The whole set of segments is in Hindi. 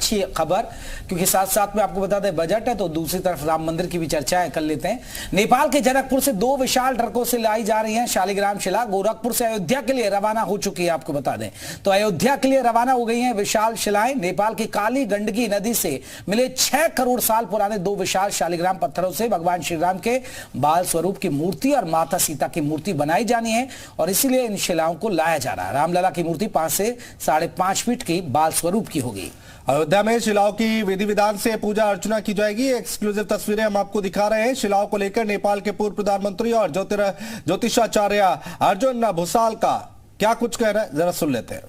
अच्छी खबर, क्योंकि साथ साथ में आपको बता दें बजट है तो दूसरी तरफ राम मंदिर की भी चर्चाएं कर लेते हैं। नेपाल के जनकपुर से 2 विशाल ट्रकों से लाई जा रही हैं शालिग्राम शिला, गोरखपुर से अयोध्या के लिए रवाना हो चुकी है। आपको बता दें तो अयोध्या के लिए रवाना हो गई हैं विशाल शिलाएं। नेपाल की काली गंडकी नदी से मिले 6 करोड़ साल पुराने 2 विशाल शालिग्राम पत्थरों से भगवान श्री राम के बाल स्वरूप की मूर्ति और माता सीता की मूर्ति बनाई जानी है और इसीलिए इन शिलाओं को लाया जा रहा है। रामलला की मूर्ति 5 से 5.5 फीट की बाल स्वरूप की होगी। अयोध्या में शिलाओं की विधि विधान से पूजा अर्चना की जाएगी। एक्सक्लूसिव तस्वीरें हम आपको दिखा रहे हैं। शिलाओं को लेकर नेपाल के पूर्व प्रधानमंत्री और ज्योतिषाचार्य अर्जुन भुसाल का क्या कुछ कह रहा है, जरा सुन लेते हैं।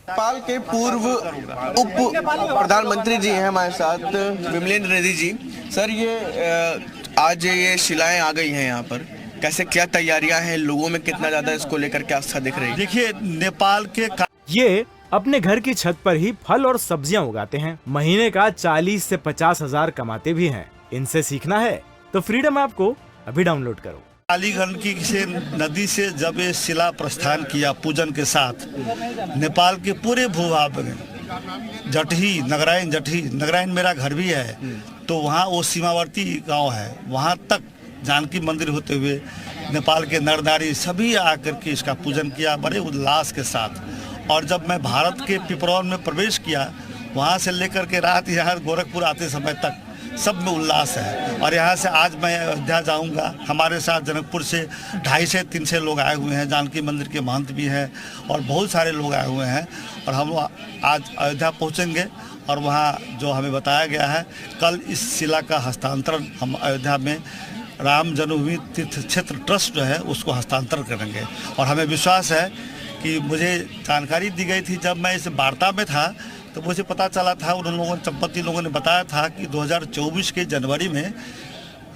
नेपाल के पूर्व उप प्रधानमंत्री जी हैं हमारे साथ, विमलेंद्र रेड्डी जी। सर, ये आज ये शिलाएं आ गई हैं यहाँ पर, कैसे क्या तैयारियां हैं, लोगों में कितना ज्यादा इसको लेकर के आस्था दिख रही है? देखिए, नेपाल के ये अपने घर की छत पर ही फल और सब्जियां उगाते हैं। महीने का 40 से 50 हजार कमाते भी हैं। इनसे सीखना है तो फ्रीडम ऐप को अभी डाउनलोड करो। काली गंडकी से नदी से जब ये शिला प्रस्थान किया पूजन के साथ, नेपाल के पूरे भूभाग में जटही नगरायन मेरा घर भी है, तो वहाँ वो सीमावर्ती गांव है, वहाँ तक जानकी मंदिर होते हुए नेपाल के नर नारी सभी आकर के इसका पूजन किया बड़े उल्लास के साथ। और जब मैं भारत के पिपरौन में प्रवेश किया, वहाँ से लेकर के रात यहाँ गोरखपुर आते समय तक सब में उल्लास है। और यहाँ से आज मैं अयोध्या जाऊँगा। हमारे साथ जनकपुर से 250 से 300 लोग आए हुए हैं, जानकी मंदिर के महंत भी हैं और बहुत सारे लोग आए हुए हैं। और हम आज अयोध्या पहुँचेंगे और वहाँ जो हमें बताया गया है, कल इस शिला का हस्तांतरण हम अयोध्या में राम जन्मभूमि तीर्थ क्षेत्र ट्रस्ट जो है उसको हस्तांतरण करेंगे। और हमें विश्वास है कि मुझे जानकारी दी गई थी, जब मैं इस वार्ता में था तो मुझे पता चला था, उन लोगों चंपत्ति लोगों ने बताया था कि 2024 के जनवरी में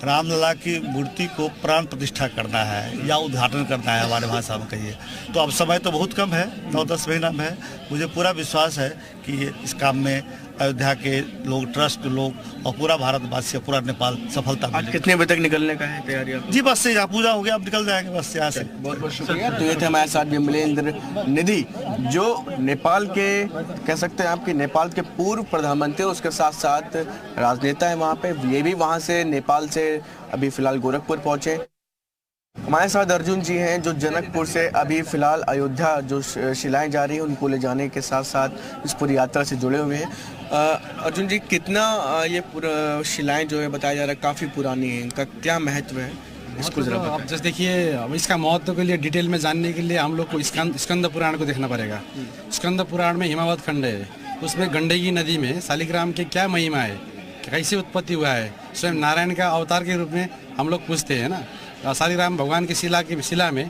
रामलला की मूर्ति को प्राण प्रतिष्ठा करना है या उद्घाटन करना है, हमारे भाषा में कहिए। तो अब समय तो बहुत कम है, 9-10 महीना में है। मुझे पूरा विश्वास है कि इस काम में अयोध्या के लोग, ट्रस्ट लोग और पूरा भारतवासी, पूरा नेपाल सफलता आज कितने बजे तक निकलने का है तैयारी? जी बस से यहाँ पूजा हो गया, अब निकल जाएंगे बस यहाँ से। बहुत बहुत शुक्रिया। तो ये थे हमारे साथ विमलेंद्र रेड्डी, जो नेपाल के कह सकते हैं आपके नेपाल के पूर्व प्रधानमंत्री, उसके साथ साथ राजनेता है वहाँ पे। ये भी वहाँ से नेपाल से अभी फिलहाल गोरखपुर पहुँचे। हमारे साथ अर्जुन जी हैं, जो जनकपुर से अभी फिलहाल अयोध्या जो शिलाएं जा रही हैं उनको ले जाने के साथ साथ इस पूरी यात्रा से जुड़े हुए हैं। अर्जुन जी, कितना ये पूरा शिलाएं जो है बताया जा रहा है काफ़ी पुरानी है, इनका क्या महत्व है, इसको जरा आप जैसे देखिए, अब इसका महत्व के लिए डिटेल में जानने के लिए हम लोग को स्कंद पुराण को देखना पड़ेगा। स्कंद पुराण में हिमावत खंड है, उसमें गंडकी नदी में शालिग्राम की क्या महिमा है, कैसे उत्पत्ति हुआ है, स्वयं नारायण का अवतार के रूप में हम लोग पूछते हैं ना। शालिग्राम भगवान की शिला में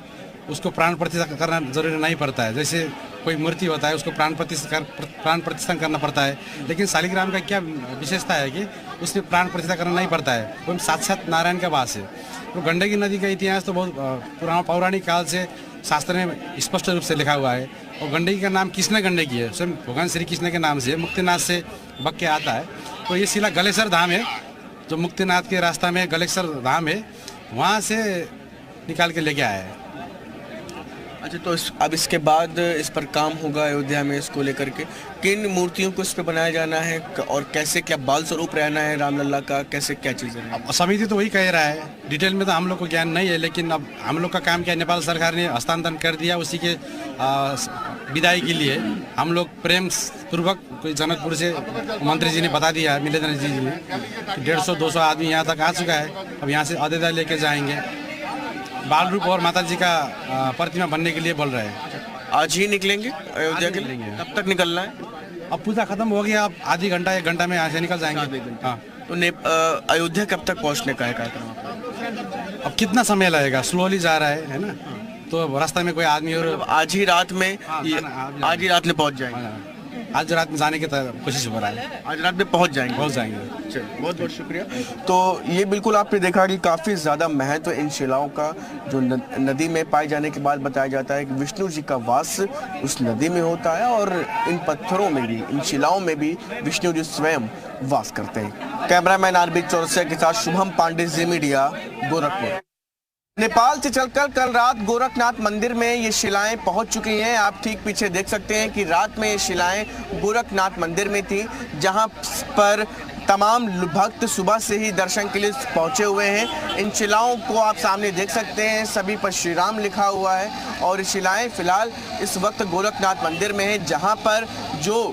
उसको प्राण प्रतिष्ठा करना जरूरी नहीं पड़ता है। जैसे कोई मूर्ति होता है उसको प्राण प्रतिष्ठा करना पड़ता है, लेकिन शालिग्राम का क्या विशेषता है कि उसमें प्राण प्रतिष्ठा करना नहीं पड़ता है, वो साक्षात नारायण का वास है। तो गंडकी नदी का इतिहास तो बहुत पुराना पौराणिक काल से शास्त्र में स्पष्ट रूप से लिखा हुआ है। और गंडकी का नाम कृष्ण गंडकी है, स्वयं भगवान श्री कृष्ण के नाम से मुक्तिनाथ से बक के आता है। तो ये शिला गलेश्वर धाम है, जो मुक्तिनाथ के रास्ता में गलेश्वर धाम है, वहाँ से निकाल के लेके आया है। अच्छा, तो अब इसके बाद इस पर काम होगा अयोध्या में, इसको लेकर के किन मूर्तियों को इस पर बनाया जाना है और कैसे क्या बाल स्वरूप रहना है रामलला का, कैसे क्या चीज़ें हैं? अब समिति तो वही कह रहा है, डिटेल में तो हम लोग को ज्ञान नहीं है, लेकिन अब हम लोग का काम क्या, नेपाल सरकार ने हस्तांतरण कर दिया। उसी के विदाई के लिए हम लोग प्रेम पूर्वक, कोई जनकपुर से मंत्री जी ने बता दिया है, विमलेंद्र जी ने, 150-200 आदमी यहाँ तक आ चुका है। अब यहाँ से अयोध्या लेके जाएंगे, बाल रूप और माता जी का प्रतिमा बनने के लिए बोल रहे हैं। आज ही निकलेंगे अयोध्या के लिए? कब तक निकलना है? अब पूजा खत्म हो गया, अब आधी घंटा 1 घंटा में यहाँ से निकल जाएंगे। हाँ, तो अयोध्या कब तक पहुँचने का है कार्यक्रम? अब कितना समय लगेगा, स्लोली जा रहा है ना, तो रास्ते में कोई आदमी और आज ही रात में आज ही रात में पहुँच जाएंगे? आज रात में जाने की कोशिश हो रहा है, आज रात में पहुँच जाएंगे। चलिए, बहुत बहुत शुक्रिया। तो ये बिल्कुल आपने देखा कि काफ़ी ज़्यादा महत्व इन शिलाओं का, जो नदी में पाए जाने के बाद बताया जाता है कि विष्णु जी का वास उस नदी में होता है और इन पत्थरों में भी, इन शिलाओं में भी विष्णु जी स्वयं वास करते हैं। कैमरामैन आरबी चौरसिया के साथ शुभम पांडे, जी मीडिया, गोरखपुर। नेपाल से चलकर कल रात गोरखनाथ मंदिर में ये शिलाएं पहुंच चुकी हैं। आप ठीक पीछे देख सकते हैं कि रात में ये शिलाएं गोरखनाथ मंदिर में थी, जहां पर तमाम भक्त सुबह से ही दर्शन के लिए पहुंचे हुए हैं। इन शिलाओं को आप सामने देख सकते हैं, सभी पर श्री राम लिखा हुआ है और शिलाएं फिलहाल इस वक्त गोरखनाथ मंदिर में है, जहां पर जो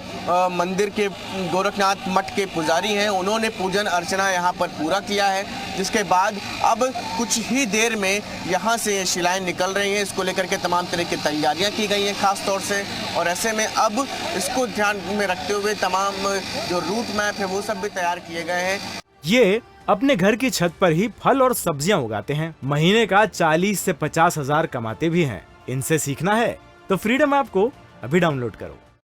मंदिर के गोरखनाथ मठ के पुजारी हैं उन्होंने पूजन अर्चना यहां पर पूरा किया है, जिसके बाद अब कुछ ही देर में यहां से ये शिलाएं निकल रही हैं। इसको लेकर के तमाम तरह की तैयारियां की गई हैं खास तौर से, और ऐसे में अब इसको ध्यान में रखते हुए तमाम जो रूट मैप है वो सब भी तैयार किए गए हैं। ये अपने घर की छत पर ही फल और सब्जियां उगाते हैं। महीने का 40 से 50 हजार कमाते भी हैं। इनसे सीखना है तो फ्रीडम ऐप को अभी डाउनलोड करो।